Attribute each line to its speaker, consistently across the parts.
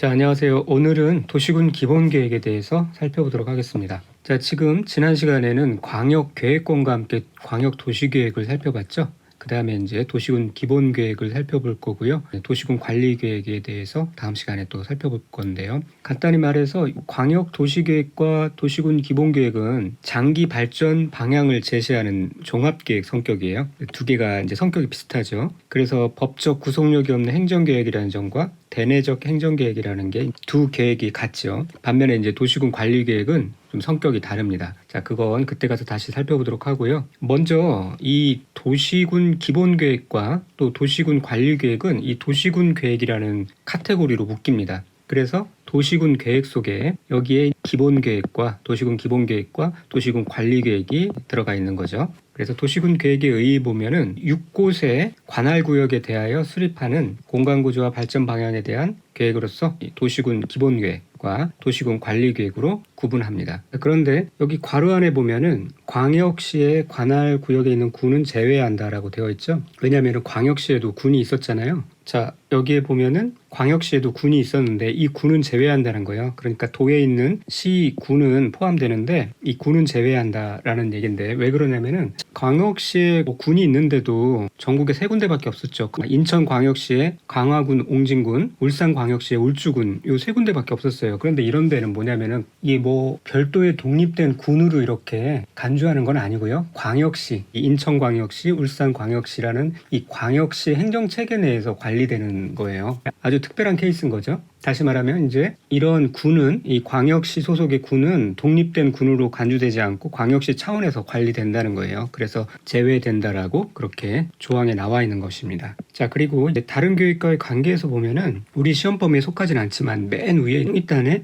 Speaker 1: 자, 안녕하세요. 오늘은 도시군 기본계획에 대해서 살펴보도록 하겠습니다. 자, 지금 지난 시간에는 광역계획권과 함께 광역도시계획을 살펴봤죠. 그 다음에 이제 도시군 기본계획을 살펴볼 거고요. 도시군 관리계획에 대해서 다음 시간에 또 살펴볼 건데요. 간단히 말해서 광역도시계획과 도시군 기본계획은 장기 발전 방향을 제시하는 종합계획 성격이에요. 두 개가 이제 성격이 비슷하죠. 그래서 법적 구속력이 없는 행정계획이라는 점과 대내적 행정계획이라는 게 두 계획이 같죠. 반면에 이제 도시군 관리계획은 좀 성격이 다릅니다. 자, 그건 그때 가서 다시 살펴보도록 하고요. 먼저 이 도시군 기본계획과 또 도시군 관리계획은 이 도시군 계획이라는 카테고리로 묶입니다. 그래서 도시군 계획 속에 여기에 기본계획과 도시군 기본계획과 도시군 관리계획이 들어가 있는 거죠. 그래서 도시군 계획에 의해 보면은 6곳의 관할구역에 대하여 수립하는 공간구조와 발전 방향에 대한 계획으로서 도시군 기본계획과 도시군 관리계획으로 구분합니다. 그런데 여기 괄호 안에 보면은 광역시의 관할구역에 있는 군은 제외한다라고 되어 있죠. 왜냐하면 광역시에도 군이 있었잖아요. 자, 여기에 보면은 광역시에도 군이 있었는데 이 군은 제외한다는 거예요. 그러니까 도에 있는 시, 군은 포함되는데 이 군은 제외한다라는 얘기인데 왜 그러냐면은 광역시에 군이 있는데도 전국에 세 군데밖에 없었죠. 인천광역시에 광화군, 옹진군, 울산광역시에 울주군 요 세 군데밖에 없었어요. 그런데 이런 데는 뭐냐면은 이게 뭐 별도의 독립된 군으로 이렇게 간주하는 건 아니고요. 광역시, 인천광역시, 울산광역시라는 이 광역시 행정체계 내에서 관리되는 거예요. 아주 특별한 케이스인 거죠. 다시 말하면 이제 이런 군은 이 광역시 소속의 군은 독립된 군으로 간주되지 않고 광역시 차원에서 관리된다는 거예요. 그래서 제외된다라고 그렇게 조항에 나와 있는 것입니다. 자, 그리고 이제 다른 교육과의 관계에서 보면은 우리 시험 범위에 속하진 않지만 맨 위에 1단에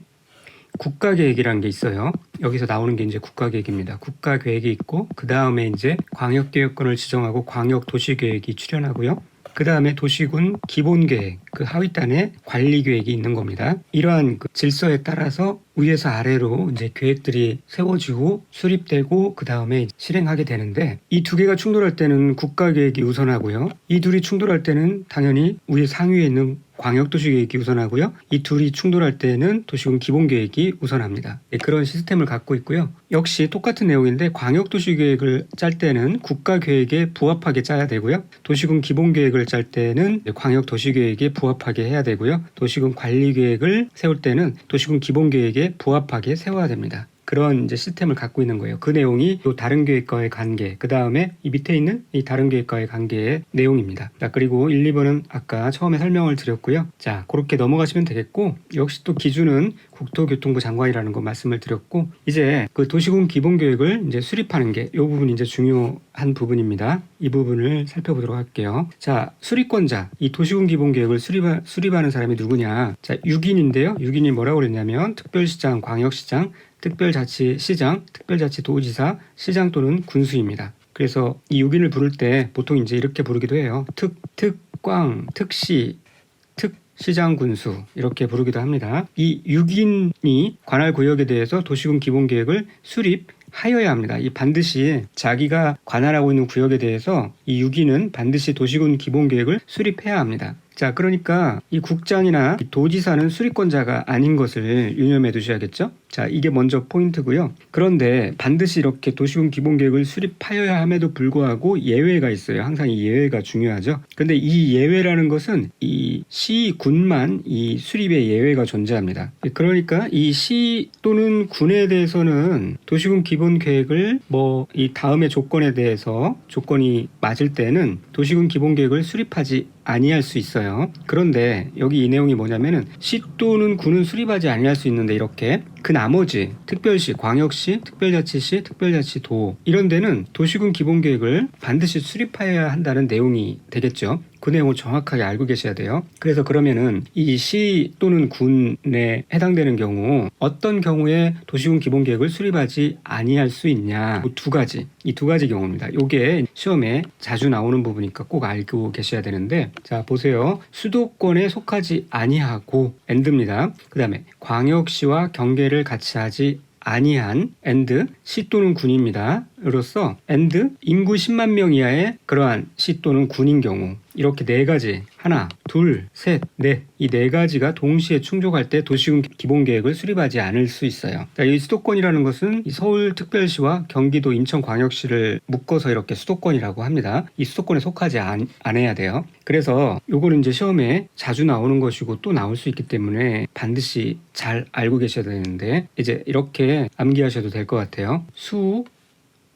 Speaker 1: 국가계획이라는 게 있어요. 여기서 나오는 게 이제 국가계획입니다. 국가계획이 있고 그 다음에 이제 광역계획권을 지정하고 광역도시계획이 출현하고요. 그 다음에 도시군 기본계획, 그 하위단에 관리계획이 있는 겁니다. 이러한 그 질서에 따라서 위에서 아래로 이제 계획들이 세워지고 수립되고 그 다음에 실행하게 되는데 이 두 개가 충돌할 때는 국가계획이 우선하고요. 이 둘이 충돌할 때는 당연히 위에 상위에 있는 광역도시계획이 우선하고요. 이 둘이 충돌할 때는 도시군 기본계획이 우선합니다. 그런 시스템을 갖고 있고요. 역시 똑같은 내용인데 광역도시계획을 짤 때는 국가계획에 부합하게 짜야 되고요. 도시군 기본계획을 짤 때는 광역도시계획에 부합하게 해야 되고요. 도시군 관리계획을 세울 때는 도시군 기본계획에 부합하게 세워야 됩니다. 그런 이제 시스템을 갖고 있는 거예요. 그 내용이 또 다른 계획과의 관계, 그 다음에 이 밑에 있는 이 다른 계획과의 관계의 내용입니다. 자, 그리고 1, 2번은 아까 처음에 설명을 드렸고요. 자, 그렇게 넘어가시면 되겠고, 역시 또 기준은 국토교통부 장관이라는 거 말씀을 드렸고, 이제 그 도시군 기본계획을 이제 수립하는 게 이 부분이 이제 중요한 부분입니다. 이 부분을 살펴보도록 할게요. 자, 수립권자, 이 도시군 기본계획을 수립하는 사람이 누구냐? 자, 6인인데요. 6인이 뭐라고 그랬냐면 특별시장, 광역시장, 특별자치시장, 특별자치도지사, 시장 또는 군수입니다. 그래서 이 6인을 부를 때 보통 이제 이렇게 부르기도 해요. 특광, 특시, 시장 군수 이렇게 부르기도 합니다. 이 6인이 관할 구역에 대해서 도시군 기본계획을 수립하여야 합니다. 이 반드시 자기가 관할하고 있는 구역에 대해서 이 6인은 반드시 도시군 기본계획을 수립해야 합니다. 자, 그러니까 이 국장이나 도지사는 수립권자가 아닌 것을 유념해 두셔야겠죠? 자, 이게 먼저 포인트고요. 그런데 반드시 이렇게 도시군 기본계획을 수립하여야 함에도 불구하고 예외가 있어요. 항상 이 예외가 중요하죠. 근데 이 예외라는 것은 이 시, 군만 이 수립의 예외가 존재합니다. 그러니까 이 시 또는 군에 대해서는 도시군 기본계획을 뭐 이 다음의 조건에 대해서 조건이 맞을 때는 도시군 기본계획을 수립하지 아니할 수 있어요. 그런데 여기 이 내용이 뭐냐면은 시 또는 군은 수립하지 아니할 수 있는데 이렇게 그 나머지 특별시, 광역시, 특별자치시, 특별자치도 이런 데는 도시군 기본계획을 반드시 수립해야 한다는 내용이 되겠죠. 그 내용을 정확하게 알고 계셔야 돼요. 그래서 그러면은 이 시 또는 군에 해당되는 경우 어떤 경우에 도시군 기본계획을 수립하지 아니할 수 있냐, 두 가지, 이 두 가지 경우입니다. 이게 시험에 자주 나오는 부분이니까 꼭 알고 계셔야 되는데, 자 보세요. 수도권에 속하지 아니하고 엔드입니다. 그 다음에 광역시와 경계를 같이 하지 아니한 시 또는 군입니다. 시로서 and 인구 10만 명 이하의 그러한 시 또는 군인 경우 이렇게 네 가지 하나, 둘, 셋, 넷 이 네 가지가 동시에 충족할 때 도시군 기본계획을 수립하지 않을 수 있어요. 이 수도권이라는 것은 서울특별시와 경기도 인천광역시를 묶어서 이렇게 수도권이라고 합니다. 이 수도권에 속하지 않아야 돼요. 그래서 요거는 이제 시험에 자주 나오는 것이고 또 나올 수 있기 때문에 반드시 잘 알고 계셔야 되는데 이제 이렇게 암기하셔도 될 것 같아요.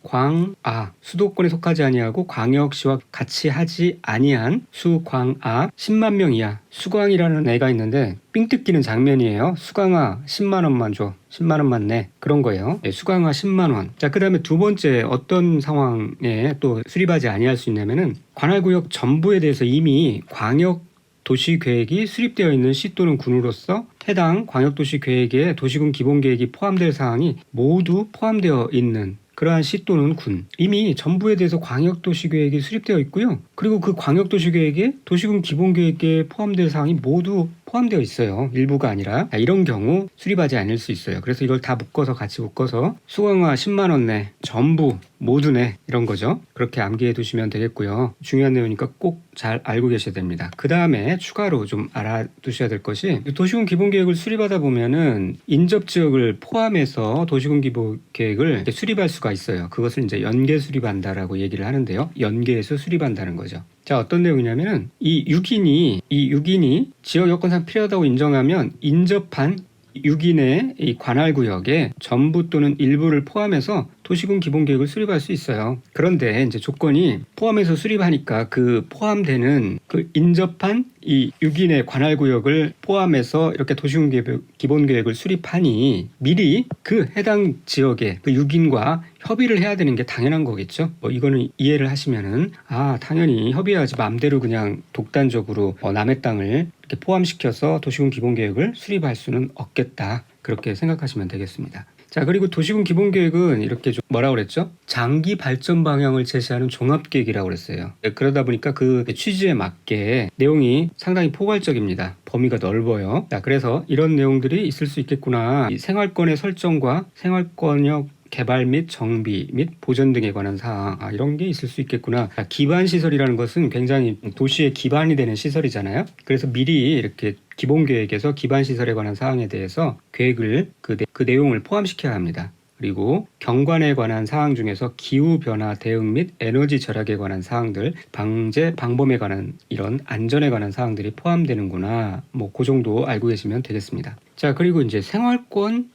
Speaker 1: 광아 수도권에 속하지 아니하고 광역시와 같이 하지 아니한 수광아 10만 명 이하 수광이라는 애가 있는데 삥 뜯기는 장면이에요. 수광아 10만 원만 줘. 10만 원만 내. 그런 거예요. 네, 수광아 10만 원. 자, 그다음에 두 번째 어떤 상황에 또 수립하지 아니할 수 있냐면은 관할구역 전부에 대해서 이미 광역 도시계획이 수립되어 있는 시 또는 군으로서 해당 광역도시계획에 도시군 기본계획이 포함될 사항이 모두 포함되어 있는 그러한 시 또는 군 이미 전부에 대해서 광역도시계획이 수립되어 있고요. 그리고 그 광역도시계획에 도시군 기본계획에 포함될 사항이 모두 포함되어 있어요. 일부가 아니라 이런 경우 수립하지 않을 수 있어요. 그래서 이걸 다 묶어서 같이 묶어서 수강화 10만 원 내 전부 모두 내 이런 거죠. 그렇게 암기해 두시면 되겠고요. 중요한 내용이니까 꼭 잘 알고 계셔야 됩니다. 그 다음에 추가로 좀 알아두셔야 될 것이 도시군 기본계획을 수립하다 보면은 인접지역을 포함해서 도시군 기본계획을 수립할 수가 있어요. 그것을 이제 연계 수립한다라고 얘기를 하는데요. 연계해서 수립한다는 거죠. 자, 어떤 내용이냐면은 이 6인이 지역 여건상 필요하다고 인정하면 인접한 6인의 이 관할구역에 전부 또는 일부를 포함해서 도시군 기본계획을 수립할 수 있어요. 그런데 이제 조건이 포함해서 수립하니까 그 포함되는 그 인접한 이 6인의 관할구역을 포함해서 이렇게 도시군 기본계획을 수립하니 미리 그 해당 지역의 그 6인과 협의를 해야 되는 게 당연한 거겠죠. 이거는 이해를 하시면은 당연히 협의해야지 마음대로 그냥 독단적으로 남의 땅을 이렇게 포함시켜서 도시군 기본계획을 수립할 수는 없겠다. 그렇게 생각하시면 되겠습니다. 자, 그리고 도시군 기본계획은 이렇게 좀 뭐라고 그랬죠? 장기 발전 방향을 제시하는 종합계획이라고 그랬어요. 그러다 보니까 그 취지에 맞게 내용이 상당히 포괄적입니다. 범위가 넓어요. 자, 그래서 이런 내용들이 있을 수 있겠구나. 이 생활권의 설정과 생활권역 개발 및 정비 및 보전 등에 관한 사항 이런 게 있을 수 있겠구나. 기반시설이라는 것은 굉장히 도시의 기반이 되는 시설이잖아요. 그래서 미리 이렇게 기본계획에서 기반시설에 관한 사항에 대해서 계획을 그 내용을 포함시켜야 합니다. 그리고 경관에 관한 사항 중에서 기후변화 대응 및 에너지 절약에 관한 사항들, 방제 방범에 관한 이런 안전에 관한 사항들이 포함되는구나. 그 정도 알고 계시면 되겠습니다. 자, 그리고 이제 생활권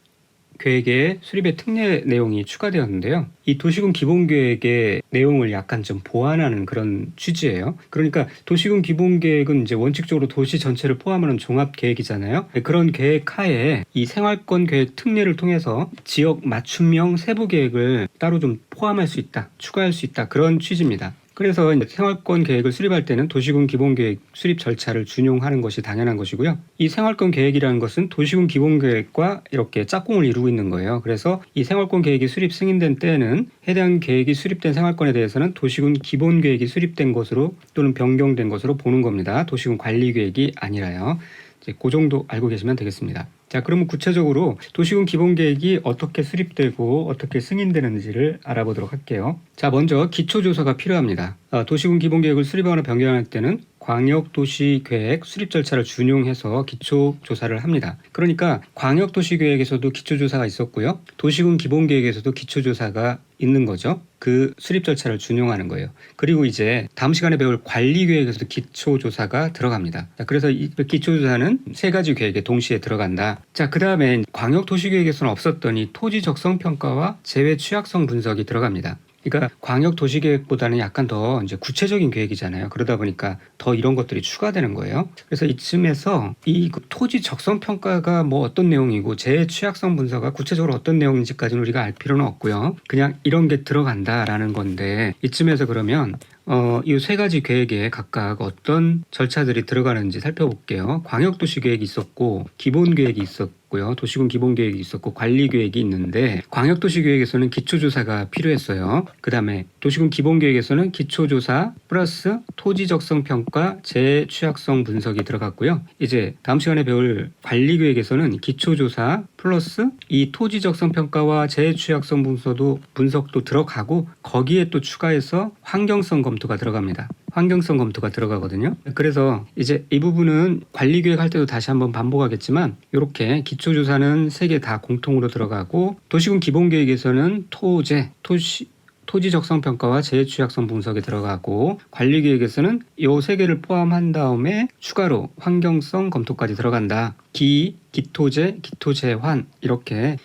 Speaker 1: 계획의 수립의 특례 내용이 추가되었는데요. 이 도시군 기본계획의 내용을 약간 좀 보완하는 그런 취지예요. 그러니까 도시군 기본계획은 이제 원칙적으로 도시 전체를 포함하는 종합계획이잖아요. 그런 계획 하에 이 생활권 계획 특례를 통해서 지역 맞춤형 세부 계획을 따로 좀 포함할 수 있다, 추가할 수 있다 그런 취지입니다. 그래서 생활권 계획을 수립할 때는 도시군 기본계획 수립 절차를 준용하는 것이 당연한 것이고요. 이 생활권 계획이라는 것은 도시군 기본계획과 이렇게 짝꿍을 이루고 있는 거예요. 그래서 이 생활권 계획이 수립 승인된 때에는 해당 계획이 수립된 생활권에 대해서는 도시군 기본계획이 수립된 것으로 또는 변경된 것으로 보는 겁니다. 도시군 관리계획이 아니라요. 그 정도 알고 계시면 되겠습니다. 자, 그러면 구체적으로 도시군 기본계획이 어떻게 수립되고 어떻게 승인되는지를 알아보도록 할게요. 자, 먼저 기초조사가 필요합니다. 도시군 기본계획을 수립하거나 변경할 때는 광역도시계획 수립 절차를 준용해서 기초조사를 합니다. 그러니까 광역도시계획에서도 기초조사가 있었고요. 도시군 기본계획에서도 기초조사가 있는 거죠. 그 수립 절차를 준용하는 거예요. 그리고 이제 다음 시간에 배울 관리계획에서도 기초조사가 들어갑니다. 자, 그래서 이 기초조사는 세 가지 계획에 동시에 들어간다. 자, 그 다음에 광역도시계획에서는 없었던 이 토지 적성평가와 재외 취약성 분석이 들어갑니다. 그러니까 광역도시계획보다는 약간 더 이제 구체적인 계획이잖아요. 그러다 보니까 더 이런 것들이 추가되는 거예요. 그래서 이쯤에서 이 토지 적성 평가가 어떤 내용이고 재해 취약성 분석가 구체적으로 어떤 내용인지까지는 우리가 알 필요는 없고요. 그냥 이런 게 들어간다라는 건데 이쯤에서 그러면 이 세 가지 계획에 각각 어떤 절차들이 들어가는지 살펴볼게요. 광역도시계획이 있었고 기본계획이 있었고 있었고요. 도시군 기본계획이 있었고 관리계획이 있는데 광역도시계획에서는 기초조사가 필요했어요. 그 다음에 도시군 기본계획에서는 기초조사 플러스 토지적성평가 재취약성 분석이 들어갔고요. 이제 다음 시간에 배울 관리계획에서는 기초조사 플러스 이 토지적성평가와 재취약성 분석도 들어가고 거기에 또 추가해서 환경성 검토가 들어갑니다. 환경성 검토가 들어가거든요. 그래서 이제 이 부분은 관리계획 할 때도 다시 한번 반복하겠지만 이렇게 기초조사는 3개 다 공통으로 들어가고 도시군 기본계획에서는 토지 적성평가와 재취약성 분석에 들어가고 관리계획에서는 이 3개를 포함한 다음에 추가로 환경성 검토까지 들어간다. 기토재, 기토재환 이렇게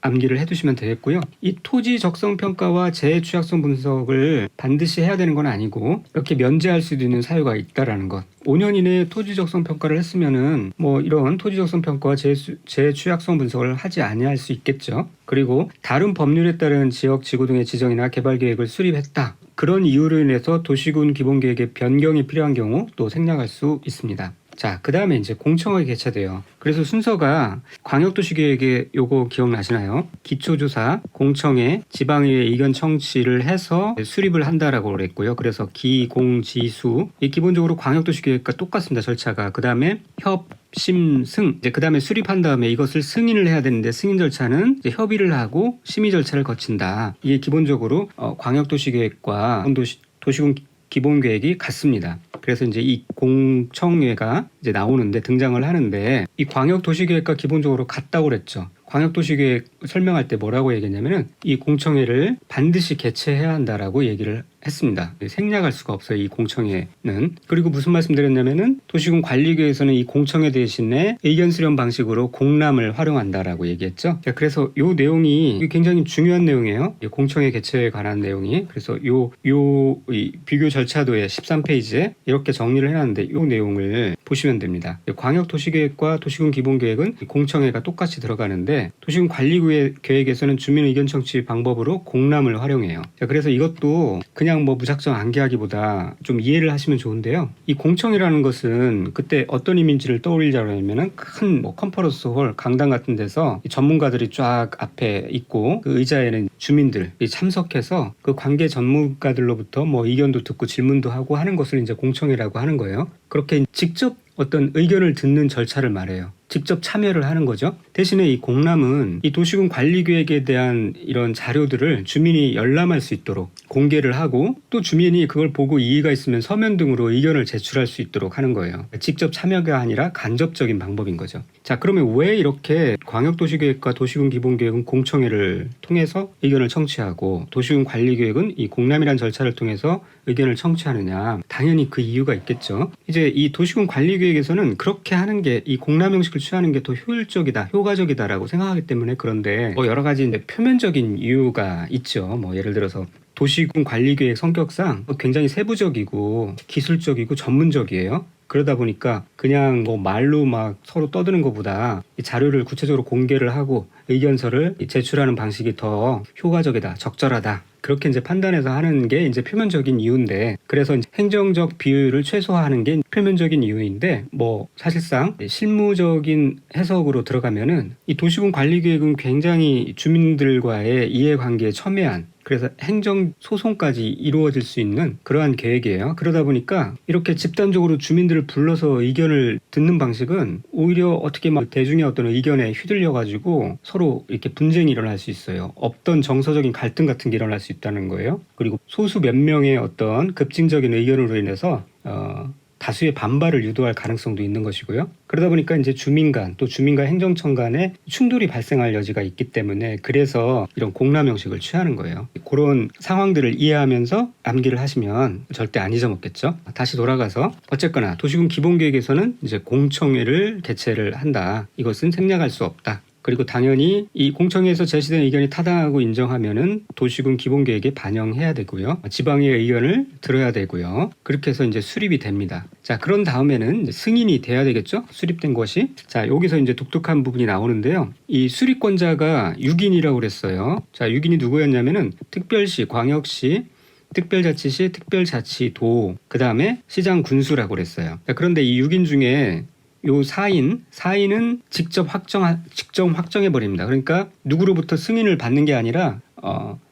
Speaker 1: 암기를 해두시면 되겠고요. 이 토지 적성 평가와 재취약성 분석을 반드시 해야 되는 건 아니고 이렇게 면제할 수도 있는 사유가 있다라는 것. 5년 이내에 토지 적성 평가를 했으면은 뭐 이런 토지 적성 평가와 재취약성 분석을 하지 아니할 수 있겠죠. 그리고 다른 법률에 따른 지역, 지구 등의 지정이나 개발 계획을 수립했다. 그런 이유로 인해서 도시군 기본계획의 변경이 필요한 경우 또 생략할 수 있습니다. 자, 그 다음에 이제 공청회 개최돼요. 그래서 순서가 광역도시계획에 요거 기억나시나요? 기초조사, 공청회, 지방의회 의견 청취를 해서 수립을 한다라고 그랬고요. 그래서 기공지수, 이 기본적으로 광역도시계획과 똑같습니다. 절차가. 그 다음에 심승. 그 다음에 수립한 다음에 이것을 승인을 해야 되는데 승인 절차는 이제 협의를 하고 심의 절차를 거친다. 이게 기본적으로 광역도시계획과 도시군 기본계획이 같습니다. 그래서 이제 이 공청회가 이제 나오는데 등장을 하는데 이 광역도시계획과 기본적으로 같다고 그랬죠. 광역도시계획 설명할 때 뭐라고 얘기했냐면은 이 공청회를 반드시 개최해야 한다라고 얘기를 했습니다. 생략할 수가 없어요, 이 공청회는. 그리고 무슨 말씀 드렸냐면은 도시군 관리계에서는 이 공청회 대신에 의견 수렴 방식으로 공람을 활용한다라고 얘기했죠. 자, 그래서 요 내용이 굉장히 중요한 내용이에요. 이 공청회 개최에 관한 내용이. 그래서 이 비교 절차도에 13페이지에 이렇게 정리를 해놨는데 요 내용을 보시면 됩니다. 광역도시계획과 도시군 기본계획은 공청회가 똑같이 들어가는데 도시군 관리계획에서는 주민 의견 청취 방법으로 공람을 활용해요. 자, 그래서 이것도 그냥 뭐 무작정 암기하기보다 좀 이해를 하시면 좋은데요. 이 공청회라는 것은 그때 어떤 이미지를 떠올리자고 하면은 큰 뭐 컨퍼런스 홀, 강당 같은 데서 전문가들이 쫙 앞에 있고 그 의자에는 주민들이 참석해서 그 관계 전문가들로부터 뭐 의견도 듣고 질문도 하고 하는 것을 이제 공청회라고 하는 거예요. 그렇게 직접 어떤 의견을 듣는 절차를 말해요. 직접 참여를 하는 거죠. 대신에 이 공람은 이 도시군 관리계획에 대한 이런 자료들을 주민이 열람할 수 있도록 공개를 하고 또 주민이 그걸 보고 이의가 있으면 서면 등으로 의견을 제출할 수 있도록 하는 거예요. 직접 참여가 아니라 간접적인 방법인 거죠. 자, 그러면 왜 이렇게 광역도시계획과 도시군 기본계획은 공청회를 통해서 의견을 청취하고 도시군 관리계획은 이 공람이라는 절차를 통해서 의견을 청취하느냐? 당연히 그 이유가 있겠죠. 이제 이 도시군 관리계획에서는 그렇게 하는 게 이 공람 형식을 취하는 게 더 효율적이다, 효과적이다라고 생각하기 때문에 그런데 뭐 여러 가지 이제 표면적인 이유가 있죠. 뭐 예를 들어서 도시군 관리계획 성격상 굉장히 세부적이고 기술적이고 전문적이에요. 그러다 보니까 그냥 뭐 말로 막 서로 떠드는 것보다 이 자료를 구체적으로 공개를 하고 의견서를 제출하는 방식이 더 효과적이다, 적절하다. 그렇게 이제 판단해서 하는 게 이제 표면적인 이유인데, 그래서 이제 행정적 비효율을 최소화하는 게 표면적인 이유인데, 뭐 사실상 실무적인 해석으로 들어가면은 이 도시군 관리계획은 굉장히 주민들과의 이해관계에 첨예한, 그래서 행정 소송까지 이루어질 수 있는 그러한 계획이에요. 그러다 보니까 이렇게 집단적으로 주민들을 불러서 의견을 듣는 방식은 오히려 어떻게 막 대중의 어떤 의견에 휘둘려 가지고 서로 이렇게 분쟁이 일어날 수 있어요. 없던 정서적인 갈등 같은 게 일어날 수 있다는 거예요. 그리고 소수 몇 명의 어떤 급진적인 의견으로 인해서 다수의 반발을 유도할 가능성도 있는 것이고요. 그러다 보니까 이제 주민 간 또 주민과 행정청 간에 충돌이 발생할 여지가 있기 때문에 그래서 이런 공람 형식을 취하는 거예요. 그런 상황들을 이해하면서 암기를 하시면 절대 안 잊어먹겠죠. 다시 돌아가서 어쨌거나 도시군 기본계획에서는 이제 공청회를 개최를 한다. 이것은 생략할 수 없다. 그리고 당연히 이 공청회에서 제시된 의견이 타당하고 인정하면은 도시군 기본계획에 반영해야 되고요. 지방의 의견을 들어야 되고요. 그렇게 해서 이제 수립이 됩니다. 자, 그런 다음에는 이제 승인이 돼야 되겠죠? 수립된 것이. 자, 여기서 이제 독특한 부분이 나오는데요. 이 수립권자가 6인이라고 그랬어요. 자, 6인이 누구였냐면은 특별시, 광역시, 특별자치시, 특별자치도, 그 다음에 시장 군수라고 그랬어요. 자, 그런데 이 6인 중에 요 사인은 직접 확정해 버립니다. 그러니까 누구로부터 승인을 받는 게 아니라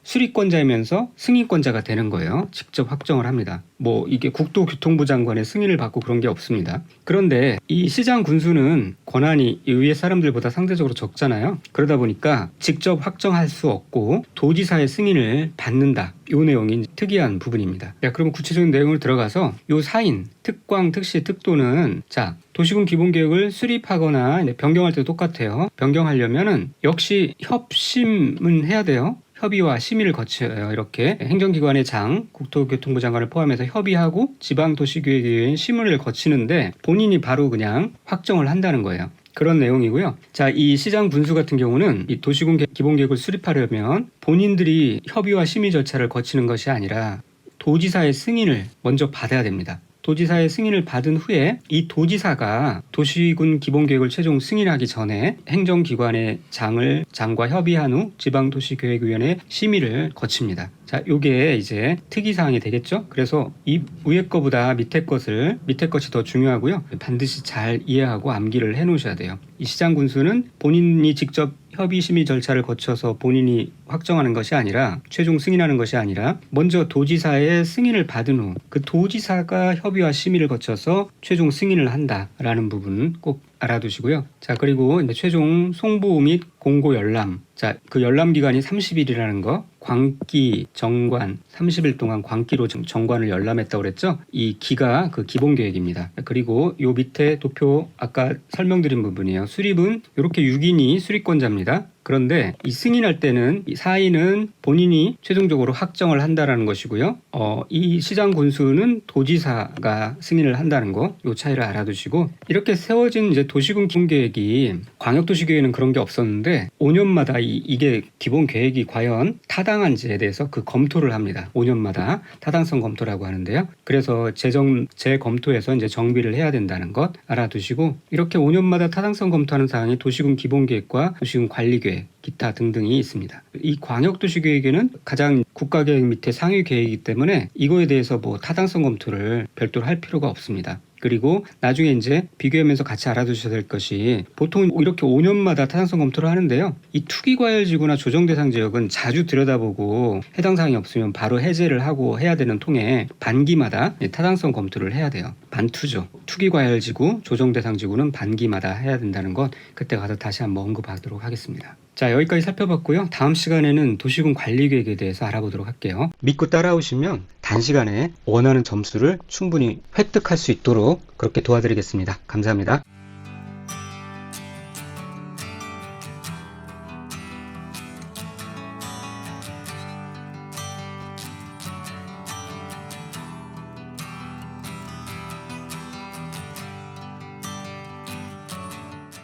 Speaker 1: 수리권자이면서 승인권자가 되는 거예요. 직접 확정을 합니다. 뭐 이게 국토교통부 장관의 승인을 받고 그런 게 없습니다. 그런데 이 시장 군수는 권한이 이 위에 사람들보다 상대적으로 적잖아요. 그러다 보니까 직접 확정할 수 없고 도지사의 승인을 받는다. 요 내용이 특이한 부분입니다. 자, 그럼 구체적인 내용을 들어가서 요 사인, 특광, 특시, 특도는 자 도시군 기본계획을 수립하거나 변경할 때도 똑같아요. 변경하려면은 역시 협심은 해야 돼요. 협의와 심의를 거쳐요. 이렇게 행정기관의 장, 국토교통부 장관을 포함해서 협의하고 지방도시계획위원회 심의를 거치는데 본인이 바로 그냥 확정을 한다는 거예요. 그런 내용이고요. 자, 이 시장 군수 같은 경우는 이 도시군 기본계획을 수립하려면 본인들이 협의와 심의 절차를 거치는 것이 아니라 도지사의 승인을 먼저 받아야 됩니다. 도지사의 승인을 받은 후에 이 도지사가 도시군 기본계획을 최종 승인하기 전에 행정기관의 장과 협의한 후 지방도시계획위원회 심의를 거칩니다. 자, 요게 이제 특이사항이 되겠죠? 그래서 이 위에 거보다 밑에 것이 더 중요하고요. 반드시 잘 이해하고 암기를 해 놓으셔야 돼요. 이 시장 군수는 본인이 직접 협의 심의 절차를 거쳐서 본인이 확정하는 것이 아니라 최종 승인하는 것이 아니라 먼저 도지사의 승인을 받은 후 그 도지사가 협의와 심의를 거쳐서 최종 승인을 한다라는 부분 꼭 알아두시고요. 자, 그리고 이제 최종 송부 및 공고 열람. 자, 그 열람 기간이 30일이라는 거. 광기 정관 30일 동안 광기로 정관을 열람했다고 그랬죠. 이 기가 그 기본 계획입니다. 그리고 요 밑에 도표 아까 설명드린 부분이에요. 수립은 이렇게 6인이 수립권자입니다. 그런데 이 승인할 때는 이 사인은 본인이 최종적으로 확정을 한다라는 것이고요. 이 시장 군수는 도지사가 승인을 한다는 거, 요 차이를 알아두시고 이렇게 세워진 이제 도시군 기본계획이 광역도시계획에는 그런 게 없었는데 5년마다 이게 기본 계획이 과연 타당한지에 대해서 그 검토를 합니다. 5년마다 타당성 검토라고 하는데요. 그래서 재검토해서 이제 정비를 해야 된다는 것 알아두시고 이렇게 5년마다 타당성 검토하는 사항이 도시군 기본계획과 도시군 관리계획 기타 등등이 있습니다. 이 광역도시계획에는 가장 국가계획 밑에 상위 계획이기 때문에 이거에 대해서 뭐 타당성 검토를 별도로 할 필요가 없습니다. 그리고 나중에 이제 비교하면서 같이 알아두셔야 될 것이 보통 이렇게 5년마다 타당성 검토를 하는데요. 이 투기과열지구나 조정대상지역은 자주 들여다보고 해당 사항이 없으면 바로 해제를 하고 해야 되는 통에 반기마다 타당성 검토를 해야 돼요. 반투죠. 투기과열지구, 조정대상지구는 반기마다 해야 된다는 것 그때 가서 다시 한번 언급하도록 하겠습니다. 자, 여기까지 살펴봤고요. 다음 시간에는 도시군 관리계획에 대해서 알아보도록 할게요. 믿고 따라오시면 단시간에 원하는 점수를 충분히 획득할 수 있도록 그렇게 도와드리겠습니다. 감사합니다.